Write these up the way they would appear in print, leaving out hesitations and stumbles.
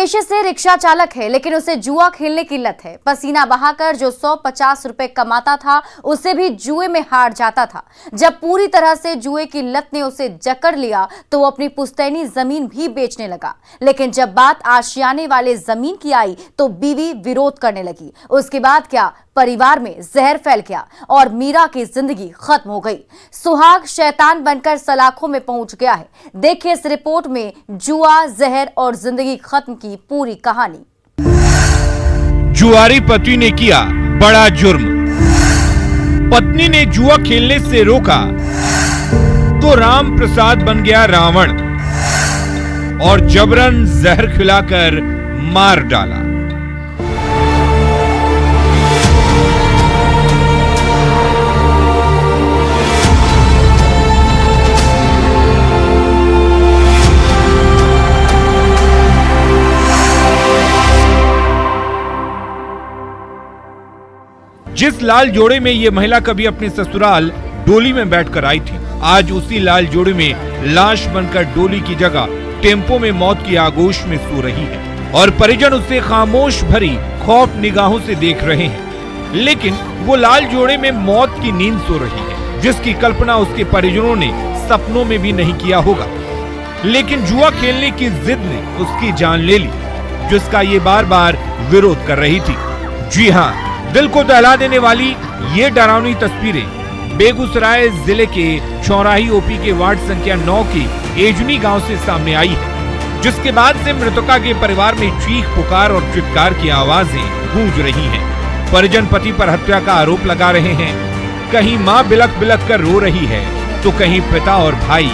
पेशे से रिक्शा चालक है, लेकिन उसे जुआ खेलने की लत है। पसीना बहाकर जो 150 रुपए कमाता था, उसे भी जुए में हार जाता था। जब पूरी तरह से जुए की लत ने उसे जकड़ लिया तो वो अपनी पुश्तैनी जमीन भी बेचने लगा। लेकिन जब बात आशियाने वाले जमीन की आई तो बीवी विरोध करने लगी। उसके बाद क्या, परिवार में जहर फैल गया और मीरा की जिंदगी खत्म हो गई। सुहाग शैतान बनकर सलाखों में पहुंच गया है। देखिए इस रिपोर्ट में जुआ, जहर और जिंदगी खत्म की पूरी कहानी। जुआरी पति ने किया बड़ा जुर्म। पत्नी ने जुआ खेलने से रोका तो राम प्रसाद बन गया रावण और जबरन जहर खिलाकर मार डाला। जिस लाल जोड़े में ये महिला कभी अपने ससुराल डोली में बैठकर आई थी, आज उसी लाल जोड़े में लाश बनकर डोली की जगह टेम्पो में मौत की आगोश में सो रही है और परिजन उसे खामोश भरी खौफ निगाहों से देख रहे हैं। लेकिन वो लाल जोड़े में मौत की नींद सो रही है, जिसकी कल्पना उसके परिजनों ने सपनों में भी नहीं किया होगा। लेकिन जुआ खेलने की जिद ने उसकी जान ले ली, जिसका ये बार बार विरोध कर रही थी। जी हाँ, दिल को दहला देने वाली ये डरावनी तस्वीरें बेगूसराय जिले के चौराही ओपी के वार्ड संख्या 9 के एजनी गांव से सामने आई है, जिसके बाद से मृतका के परिवार में चीख पुकार और चित्कार की आवाजें गूंज रही हैं। परिजन पति पर हत्या का आरोप लगा रहे हैं। कहीं मां बिलख बिलख कर रो रही है तो कहीं पिता और भाई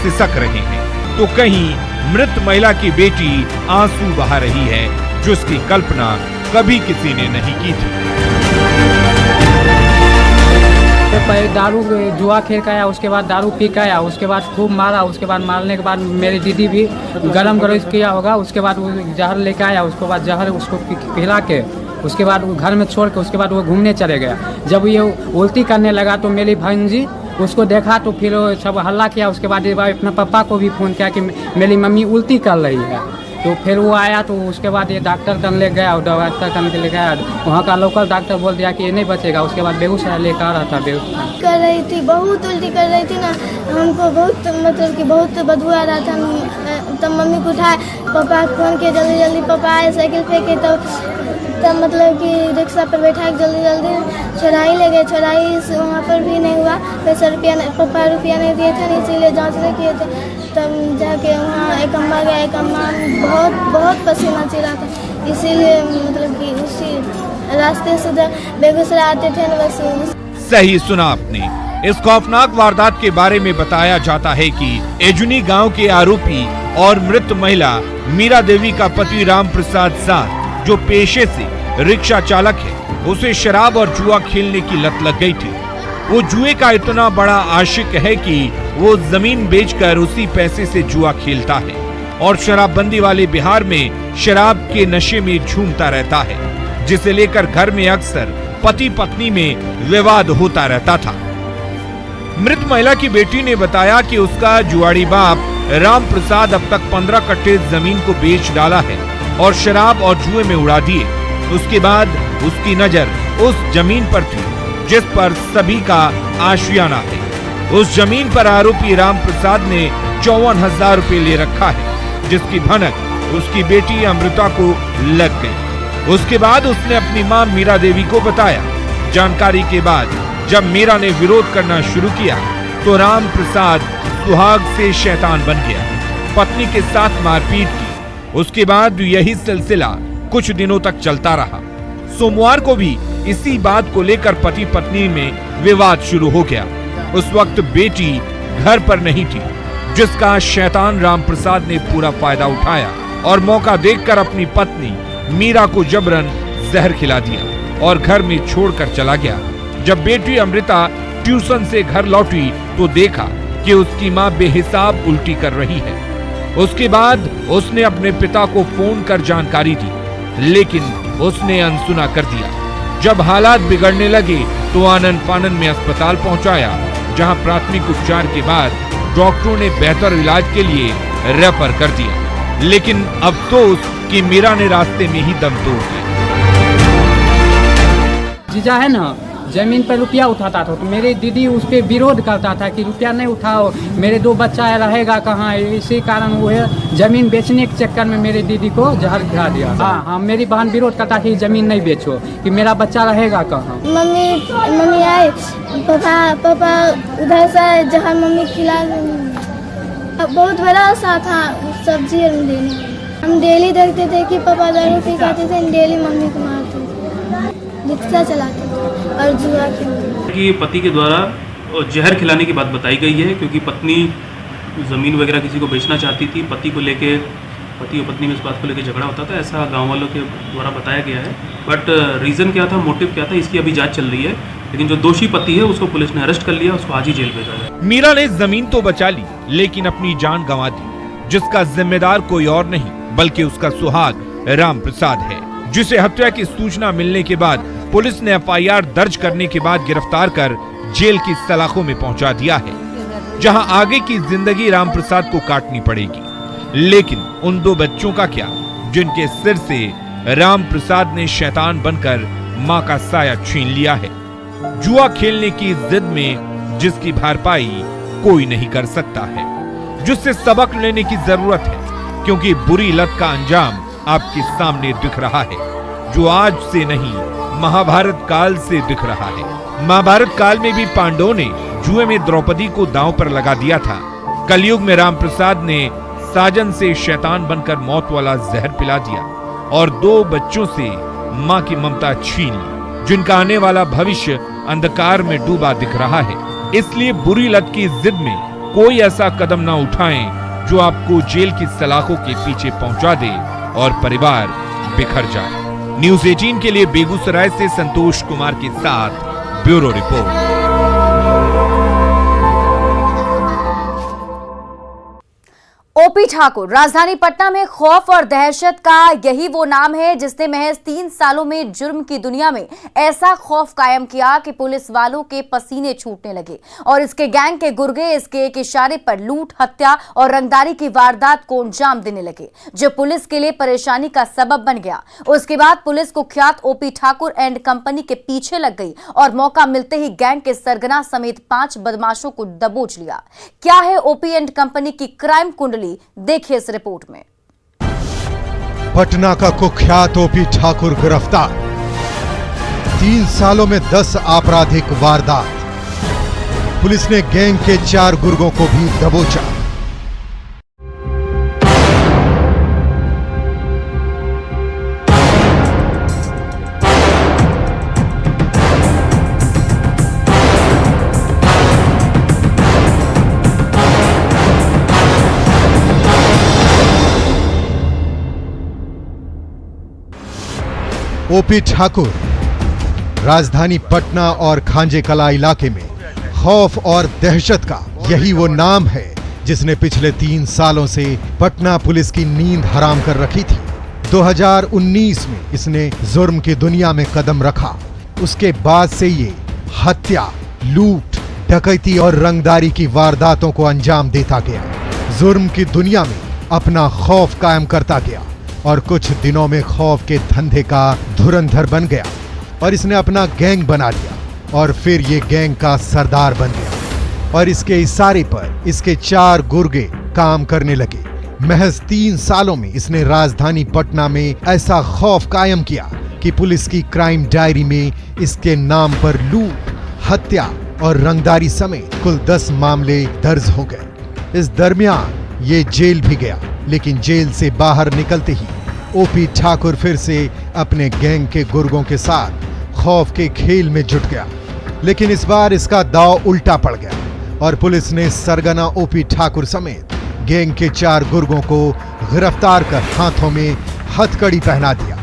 सिसक रहे हैं, तो कहीं मृत महिला की बेटी आंसू बहा रही है, जिसकी कल्पना कभी किसी ने नहीं की थी। दारू जुआ खेल कर आया, उसके बाद दारू पी कर आया, उसके बाद खूब मारा। उसके बाद मारने के बाद मेरी दीदी भी गरम गरोज किया होगा। उसके बाद वो जहर लेकर आया, उसके बाद जहर उसको पिला के उसके बाद वो घर में छोड़ के उसके बाद वो घूमने चले गया। जब ये उल्टी करने लगा तो मेरी भांजी उसको देखा तो फिर सब हल्ला किया। उसके बाद अपने पापा को भी फोन किया कि मेरी मम्मी उल्टी कर रही है। तो फिर वो आया तो उसके बाद ये डॉक्टर कन ले गया और डॉक्टर कन के ले गया। वहाँ का लोकल डॉक्टर बोल दिया कि ये नहीं बचेगा। उसके बाद बेगूसराय लेकर आ रहा था। बेगूसराय कर रही थी, बहुत उल्टी कर रही थी ना, हमको बहुत मतलब कि बहुत बदबू आ रहा था। तब मम्मी को उठाए, पापा को फोन किए, जल्दी जल्दी पापा आए साइकिल पे के। तब मतलब कि रिक्शा पर बैठा के जल्दी जल्दी चौराही ले गए। चौराही से वहाँ पर भी नहीं हुआ, पैसा रुपया पापा रुपया नहीं दिए थे, इसीलिए जांच नहीं किए थे। तब जाके वहाँ एक अम्मा गया, एक अम्मा बहुत बहुत पसीना चिरा था, इसीलिए मतलब कि उसी रास्ते से बेगूसराय आते थे ना, बस। सही सुना आपने। इस खौफनाक वारदात के बारे में बताया जाता है कि एजुनी गांव के आरोपी और मृत महिला मीरा देवी का पति राम प्रसाद साह, जो पेशे से रिक्शा चालक है, उसे शराब और जुआ खेलने की लत लग गई थी। वो जुए का इतना बड़ा आशिक है कि वो जमीन बेचकर उसी पैसे से जुआ खेलता है और शराबबंदी वाले बिहार में शराब के नशे में झूमता रहता है, जिसे लेकर घर में अक्सर पति पत्नी में विवाद होता रहता था। मृत महिला की बेटी ने बताया कि उसका जुआड़ी बाप राम प्रसाद अब तक 15 कट्टे जमीन को बेच डाला है और शराब और जुए में उड़ा दिए। उसके बाद उसकी नजर उस जमीन पर थी जिस पर सभी का आशियाना है। उस जमीन पर आरोपी राम प्रसाद ने 54,000 रुपए ले रखा है, जिसकी भनक उसकी बेटी अमृता को लग गई। उसके बाद उसने अपनी मां मीरा देवी को बताया। जानकारी के बाद जब मीरा ने विरोध करना शुरू किया तो राम प्रसाद सुहाग से शैतान बन गया, पत्नी के साथ मारपीट की। उसके बाद यही सिलसिला कुछ दिनों तक चलता रहा। सोमवार को भी इसी बात को लेकर पति पत्नी में विवाद शुरू हो गया। उस वक्त बेटी घर पर नहीं थी, जिसका शैतान राम प्रसाद ने पूरा फायदा उठाया और मौका देखकर अपनी पत्नी मीरा को जबरन जहर खिला दिया और घर में छोड़कर चला गया। जब बेटी अमृता ट्यूशन से घर लौटी तो देखा कि उसकी मां बेहिसाब उल्टी कर रही है। उसके बाद उसने अपने पिता को फोन कर जानकारी दी, लेकिन उसने अनसुना कर दिया। जब हालात बिगड़ने लगे तो आनन फानन में अस्पताल पहुंचाया, जहां प्राथमिक उपचार के बाद डॉक्टरों ने बेहतर इलाज के लिए रेफर कर दिया। लेकिन अफसोस कि मीरा ने रास्ते में ही दम तोड़ दिया। जीजा है ना, जमीन पर रुपया उठाता था तो मेरी दीदी उस पर विरोध करता था कि रुपया नहीं उठाओ, मेरे 2 बच्चा रहेगा कहाँ। इसी कारण वो है जमीन बेचने के चक्कर में मेरी दीदी को जहर खिला दिया। हाँ, मेरी बहन विरोध करता कि जमीन नहीं बेचो, कि मेरा बच्चा रहेगा कहाँ। मम्मी आई, पापा उधर से जहर मम्मी खिला, बहुत बड़ा सा था सब्जी देने। हम डेली देखते थे कि पापा दारू पी खाते थे, डेली मम्मी को मारते थे, रिक्शा चलाते थे और जुआ खेलते। कि पति के द्वारा जहर खिलाने की बात बताई गई है, क्योंकि पत्नी ज़मीन वगैरह किसी को बेचना चाहती थी। पति और पत्नी में इस बात को लेकर झगड़ा होता था, ऐसा गांव वालों के द्वारा बताया गया है। बट रीज़न क्या था, मोटिव क्या था, इसकी अभी जांच चल रही है। लेकिन जो दोषी पति है उसको पुलिस ने अरेस्ट कर लिया, उसको आज ही जेल भेजा गया। मीरा ने जमीन तो बचा ली लेकिन अपनी जान गंवा दी, जिसका जिम्मेदार कोई और नहीं बल्कि उसका सुहाग राम प्रसाद है, जिसे हत्या की सूचना मिलने के बाद पुलिस ने एफआईआर दर्ज करने के बाद गिरफ्तार कर जेल की सलाखों में पहुंचा दिया है, जहां आगे की जिंदगी राम प्रसाद को काटनी पड़ेगी। लेकिन उन 2 बच्चों का क्या, जिनके सिर से राम प्रसाद ने शैतान बनकर मां का साया छीन लिया है। जुआ खेलने की जिद में जिसकी भरपाई कोई नहीं कर सकता है, जिससे सबक लेने की जरूरत है, क्योंकि बुरी लत का अंजाम आपके सामने दिख रहा है, जो आज से नहीं महाभारत काल से दिख रहा है। महाभारत काल में भी पांडवों ने जुए में द्रौपदी को दांव पर लगा दिया था। कलयुग में राम प्रसाद ने साजन से शैतान बनकर मौत वाला जहर पिला दिया और 2 बच्चों से मां की ममता छीन ली, जिनका आने वाला भविष्य अंधकार में डूबा दिख रहा है। इसलिए बुरी लत की जिद में कोई ऐसा कदम ना उठाएं जो आपको जेल की सलाखों के पीछे पहुंचा दे और परिवार बिखर जाए। न्यूज़ 18 के लिए बेगूसराय से संतोष कुमार के साथ ब्यूरो रिपोर्ट। ओपी ठाकुर, राजधानी पटना में खौफ और दहशत का यही वो नाम है जिसने महज 3 सालों में जुर्म की दुनिया में ऐसा खौफ कायम किया कि पुलिस वालों के पसीने छूटने लगे और इसके गैंग के गुर्गे इसके एक इशारे पर लूट, हत्या और रंगदारी की वारदात को अंजाम देने लगे, जो पुलिस के लिए परेशानी का सबब बन गया। उसके बाद पुलिस कुख्यात ओपी ठाकुर एंड कंपनी के पीछे लग गई और मौका मिलते ही गैंग के सरगना समेत 5 बदमाशों को दबोच लिया। क्या है ओपी एंड कंपनी की क्राइम कुंडली, देखिए इस रिपोर्ट में। पटना का कुख्यात ओपी ठाकुर गिरफ्तार, 3 सालों में 10 आपराधिक वारदात, पुलिस ने गैंग के 4 गुर्गों को भी दबोचा। ओपी ठाकुर राजधानी पटना और खांजे कला इलाके में खौफ और दहशत का यही वो नाम है जिसने पिछले 3 सालों से पटना पुलिस की नींद हराम कर रखी थी। 2019 में इसने जुर्म की दुनिया में कदम रखा। उसके बाद से ये हत्या, लूट, डकैती और रंगदारी की वारदातों को अंजाम देता गया। जुर्म की दुनिया में अपना खौफ कायम करता गया और कुछ दिनों में खौफ के धंधे का धुरंधर बन गया और इसने अपना गैंग बना लिया और फिर ये गैंग का सरदार बन गया और इसके इशारे पर इसके 4 गुर्गे काम करने लगे। महज 3 सालों में इसने राजधानी पटना में ऐसा खौफ कायम किया कि पुलिस की क्राइम डायरी में इसके नाम पर लूट, हत्या और रंगदारी समेत कुल 10 मामले दर्ज हो गए। इस दरमियान ये जेल भी गया, लेकिन जेल से बाहर निकलते ही ओपी ठाकुर फिर से अपने गैंग के गुर्गों के साथ खौफ के खेल में जुट गया। लेकिन इस बार इसका दांव उल्टा पड़ गया और पुलिस ने सरगना ओपी ठाकुर समेत गैंग के 4 गुर्गों को गिरफ्तार कर हाथों में हथकड़ी पहना दिया।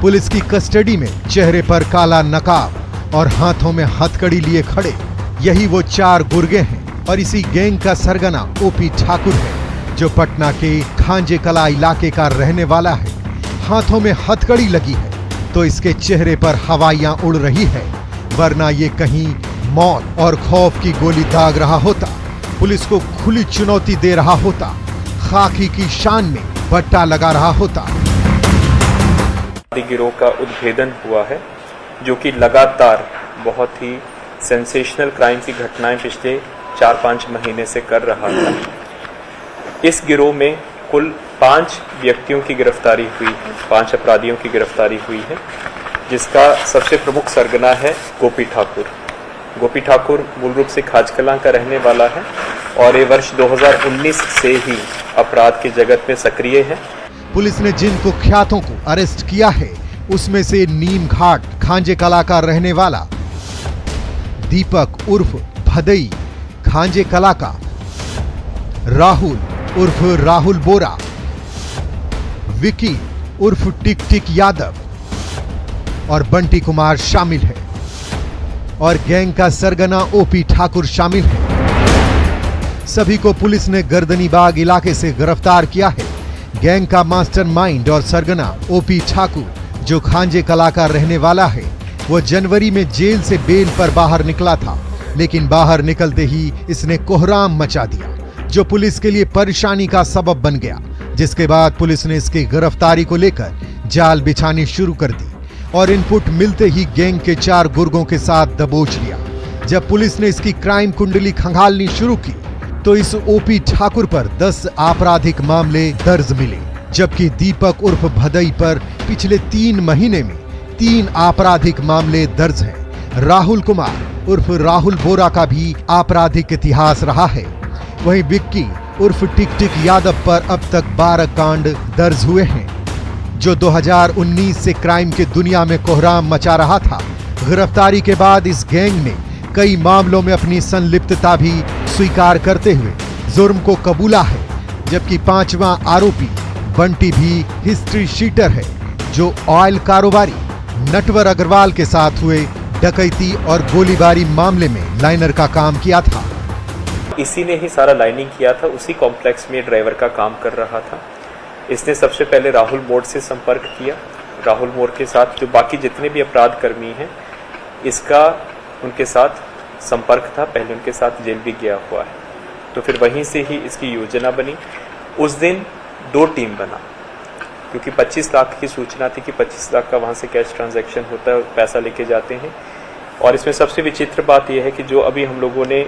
पुलिस की कस्टडी में चेहरे पर काला नकाब और हाथों में हथकड़ी लिए खड़े यही वो 4 गुर्गे हैं और इसी गैंग का सरगना ओपी ठाकुर है, जो पटना के खांजे कला इलाके का रहने वाला है। हाथों में हथकड़ी लगी है तो इसके चेहरे पर हवाइयां उड़ रही है, वरना ये कहीं मौत और खौफ की गोली दाग रहा होता, पुलिस को खुली चुनौती दे रहा होता, खाकी की शान में बट्टा लगा रहा होता। गिरोह का उद्भेदन हुआ है, जो कि लगातार बहुत ही सेंसेशनल क्राइम की घटनाएं पिछले 4-5 महीने से कर रहा था। इस गिरोह में कुल 5 व्यक्तियों की गिरफ्तारी हुई है, 5 अपराधियों की गिरफ्तारी हुई है, जिसका सबसे प्रमुख सरगना है गोपी ठाकुर। गोपी ठाकुर मूल रूप से खाजकलां का रहने वाला है और ये वर्ष 2019 से ही अपराध के जगत में सक्रिय है। पुलिस ने जिन कुख्यातों को अरेस्ट किया है उसमें से नीम घाट खांजे कला का रहने वाला दीपक उर्फ भदई खांजे कला का, राहुल उर्फ राहुल बोरा, विकी उर्फ टिक टिक यादव और बंटी कुमार शामिल है और गैंग का सरगना ओपी ठाकुर शामिल है। सभी को पुलिस ने गर्दनीबाग इलाके से गिरफ्तार किया है। गैंग का मास्टरमाइंड और सरगना ओपी ठाकुर, जो खांजे कला का रहने वाला है, वो जनवरी में जेल से बेल पर बाहर निकला था, लेकिन बाहर निकलते ही इसने कोहराम मचा दिया, जो पुलिस के लिए परेशानी का सबब बन गया। जिसके बाद पुलिस ने इसकी गिरफ्तारी को लेकर जाल बिछानी शुरू कर दी और इनपुट मिलते ही गैंग के 4 गुर्गों के साथ दबोच लिया। जब पुलिस ने इसकी क्राइम कुंडली खंगालनी शुरू की तो इस ओपी ठाकुर पर 10 आपराधिक मामले दर्ज मिले, जबकि दीपक उर्फ भदई पर पिछले 3 महीने में 3 आपराधिक मामले दर्ज हैं। राहुल कुमार उर्फ राहुल बोरा का भी आपराधिक इतिहास रहा है। वहीं विक्की उर्फ टिक टिक यादव पर अब तक 12 कांड दर्ज हुए हैं, जो 2019 से क्राइम के दुनिया में कोहराम मचा रहा था। गिरफ्तारी के बाद इस गैंग ने कई मामलों में अपनी संलिप्तता भी स्वीकार करते हुए जुर्म को कबूला है, जबकि 5वां आरोपी बंटी भी हिस्ट्री शीटर है, जो ऑयल कारोबारी नटवर अग्रवाल के साथ हुए डकैती और गोलीबारी मामले में लाइनर का काम किया था। इसी ने ही सारा लाइनिंग किया था, उसी कॉम्प्लेक्स में ड्राइवर का काम कर रहा था। इसने सबसे पहले राहुल मोड़ से संपर्क किया। राहुल मोड़ के साथ जो बाकी जितने भी अपराध कर्मी हैं, इसका उनके साथ संपर्क था, पहले उनके साथ जेल भी गया हुआ है। तो फिर वहीं से ही इसकी योजना बनी। उस दिन 2 टीम बना, क्योंकि 25 लाख की सूचना थी कि 25 लाख का वहाँ से कैश ट्रांजैक्शन होता है और पैसा लेके जाते हैं। और इसमें सबसे विचित्र बात यह है कि जो अभी हम लोगों ने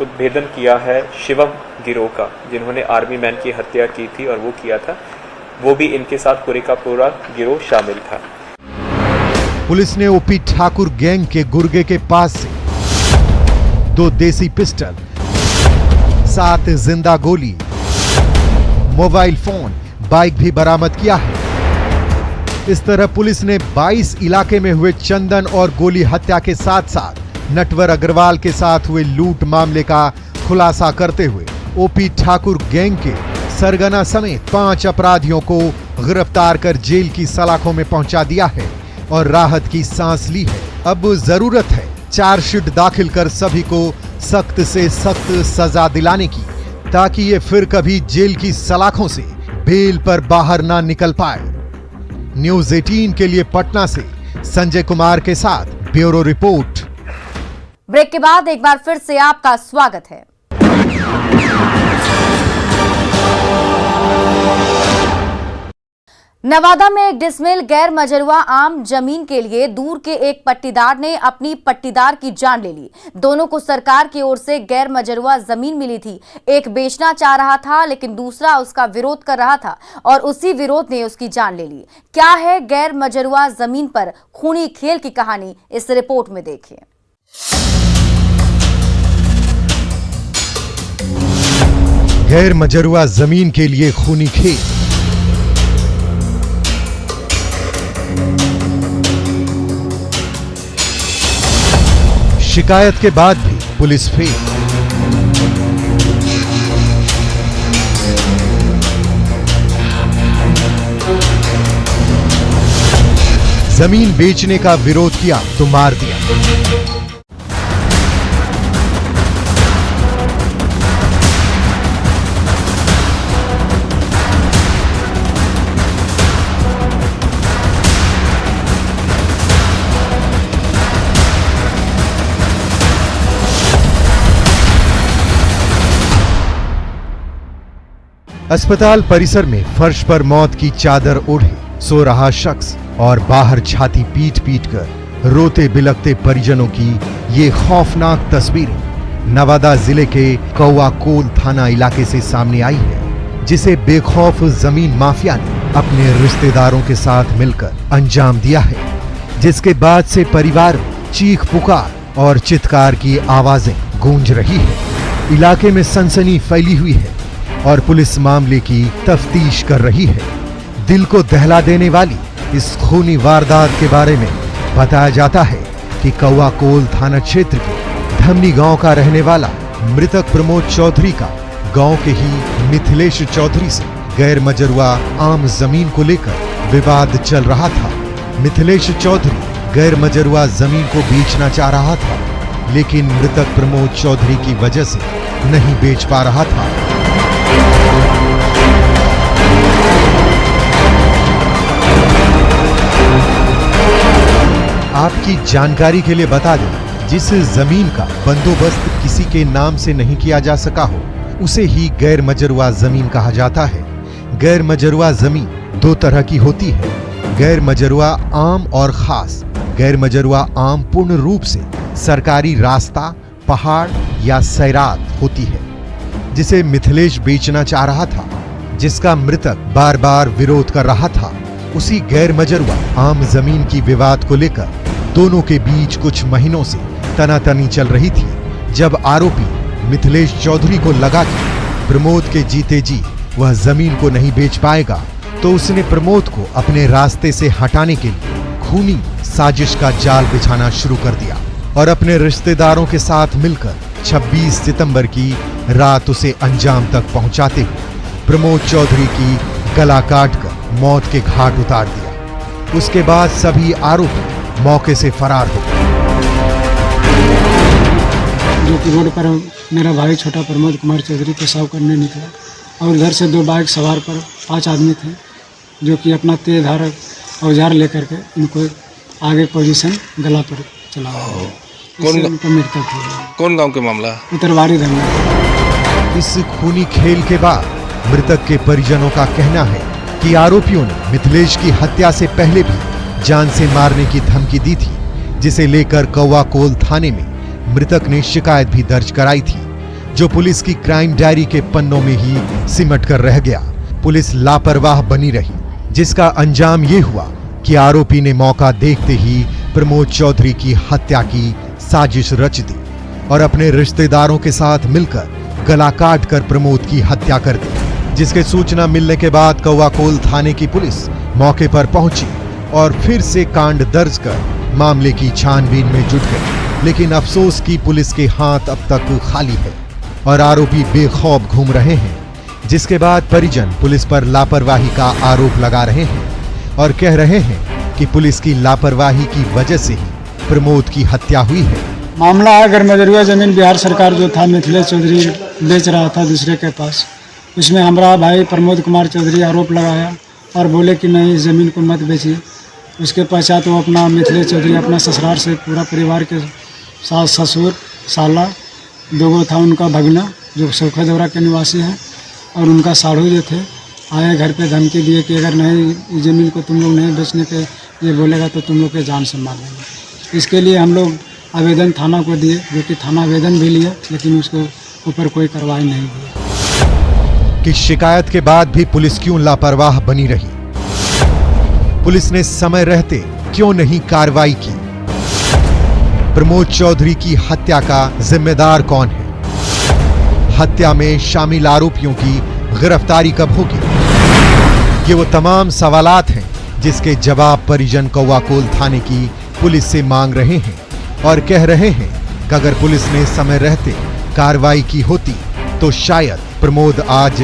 उद्भेदन किया है शिवम गिरोह का, जिन्होंने आर्मी मैन की हत्या की थी और वो किया था, वो भी इनके साथ पूरे का पूरा गिरोह शामिल था। पुलिस ने ओपी ठाकुर गैंग के गुर्गे के पास से 2 देसी पिस्टल, 7 जिंदा गोली, मोबाइल फोन, बाइक भी बरामद किया है। इस तरह पुलिस ने 22 इलाके में हुए चंदन और गोली हत्या के साथ साथ नटवर अग्रवाल के साथ हुए लूट मामले का खुलासा करते हुए ओपी ठाकुर गैंग के सरगना समेत 5 अपराधियों को गिरफ्तार कर जेल की सलाखों में पहुंचा दिया है और राहत की सांस ली है। अब जरूरत है चार्जशीट दाखिल कर सभी को सख्त से सख्त सजा दिलाने की, ताकि ये फिर कभी जेल की सलाखों से बेल पर बाहर ना निकल पाए। न्यूज़ 18 के लिए पटना से संजय कुमार के साथ ब्यूरो रिपोर्ट। ब्रेक के बाद एक बार फिर से आपका स्वागत है। नवादा में एक डिसमिल गैर मजरूआ आम जमीन के लिए दूर के एक पट्टीदार ने अपनी पट्टीदार की जान ले ली। दोनों को सरकार की ओर से गैर मजरूआ जमीन मिली थी। एक बेचना चाह रहा था, लेकिन दूसरा उसका विरोध कर रहा था और उसी विरोध ने उसकी जान ले ली। क्या है गैर मजरूआ जमीन पर खूनी खेल की कहानी, इस रिपोर्ट में देखिए। गैर मजरूआ जमीन के लिए खूनी खेल। शिकायत के बाद भी पुलिस फेल। जमीन बेचने का विरोध किया तो मार दिया। अस्पताल परिसर में फर्श पर मौत की चादर ओढ़े सो रहा शख्स और बाहर छाती पीट पीट कर रोते बिलखते परिजनों की ये खौफनाक तस्वीरें नवादा जिले के कौआकोल थाना इलाके से सामने आई है, जिसे बेखौफ जमीन माफिया ने अपने रिश्तेदारों के साथ मिलकर अंजाम दिया है, जिसके बाद से परिवार में चीख पुकार और चित्कार की आवाजें गूंज रही है। इलाके में सनसनी फैली हुई है और पुलिस मामले की तफ्तीश कर रही है। दिल को दहला देने वाली इस खूनी वारदात के बारे में बताया जाता है कि कौआकोल थाना क्षेत्र के धमनी गांव का रहने वाला मृतक प्रमोद चौधरी का गांव के ही मिथिलेश चौधरी से गैर मजरुआ आम जमीन को लेकर विवाद चल रहा था। मिथिलेश चौधरी गैर मजरुआ जमीन को बेचना चाह रहा था, लेकिन मृतक प्रमोद चौधरी की वजह से नहीं बेच पा रहा था। आपकी जानकारी के लिए बता दें, जिस जमीन का बंदोबस्त किसी के नाम से नहीं किया जा सका हो, उसे ही गैर मजरुआ जमीन कहा जाता है। गैर मजरुआ जमीन दो तरह की होती है, गैर मजरुआ आम और खास। गैर मजरुआ आम पूर्ण रूप से सरकारी रास्ता, पहाड़ या सैरात होती है, जिसे मिथिलेश बेचना चाह रहा था, जिसका मृतक बार बार विरोध कर रहा था। उसी गैर मजरुआ आम जमीन की विवाद को लेकर दोनों के बीच कुछ महीनों से तनातनी चल रही थी, जब आरोपी मिथिलेश चौधरी को लगा कि प्रमोद के जीते जी वह जमीन को नहीं बेच पाएगा, तो उसने प्रमोद को अपने रास्ते से हटाने के लिए खूनी साजिश का जाल बिछाना शुरू कर दिया और अपने रिश्तेदारों के साथ मिलकर 26 सितंबर की रात उसे अंजाम तक पहुंचाते हुए प्रमोद चौधरी की गला काटकर मौत के घाट उतार दिया। उसके बाद सभी आरोपी मौके से फरार हो गए। जो कि रोड पर मेरा भाई छोटा प्रमोद कुमार चौधरी पेशाब करने निकला और उधर से 2 बाइक सवार पर 5 आदमी थे, जो कि अपना तेज धार औजार लेकर के इनको आगे पोजीशन गला पर चला उनको मृतक हो गया। कौन गांव के मामला? उत्तरवाड़ी धमला। इस खूनी खेल के बाद मृतक के परिजनों का कहना है कि आरोपियों ने मिथिलेश की हत्या से पहले भी जान से मारने की धमकी दी थी, जिसे लेकर कौआकोल थाने में मृतक ने शिकायत भी दर्ज कराई थी, जो पुलिस की क्राइम डायरी के पन्नों में ही सिमट कर रह गया। पुलिस लापरवाह बनी रही, जिसका अंजाम ये हुआ कि आरोपी ने मौका देखते ही प्रमोद चौधरी की हत्या की साजिश रच दी और अपने रिश्तेदारों के साथ मिलकर गला काट कर प्रमोद की हत्या कर दी, जिसके सूचना मिलने के बाद कौआकोल थाने की पुलिस मौके पर पहुंची और फिर से कांड दर्ज कर मामले की छानबीन में जुट गई। लेकिन अफसोस की पुलिस के हाथ अब तक खाली है और आरोपी बेखौफ घूम रहे हैं, जिसके बाद परिजन पुलिस पर लापरवाही का आरोप लगा रहे हैं और कह रहे हैं कि पुलिस की लापरवाही की वजह से ही प्रमोद की हत्या हुई है। मामला है गैर मजरुआ जमीन बिहार सरकार जो था मिथिलेश चौधरी बेच रहा था दूसरे के पास, उसमें हमारा भाई प्रमोद कुमार चौधरी आरोप लगाया और बोले कि नहीं इस ज़मीन को मत बेचिए। उसके पश्चात वो अपना मिथिलेश चौधरी अपना ससुराल से पूरा परिवार के सास ससुर साला 2 था उनका भगना जो सूखा दौरा के निवासी हैं और उनका साढ़ू जो थे, आए घर पे धमकी दिए कि अगर नहीं ज़मीन को तुम लोग नहीं बेचने के ये बोलेगा तो तुम लोग के जान से मार देंगे। इसके लिए हम लोग आवेदन थाना को दिए, जो कि थाना आवेदन भी लिया, लेकिन उसको ऊपर कोई कार्रवाई नहीं हुई। कि शिकायत के बाद भी पुलिस क्यों लापरवाह बनी रही? पुलिस ने समय रहते क्यों नहीं कार्रवाई की? प्रमोद चौधरी की हत्या का जिम्मेदार कौन है? हत्या में शामिल आरोपियों की गिरफ्तारी कब होगी? ये वो तमाम सवालात हैं जिसके जवाब परिजन कौआकोल थाने की पुलिस से मांग रहे हैं और कह रहे हैं कि अगर पुलिस ने समय रहते कार्रवाई की होती तो शायद प्रमोद आज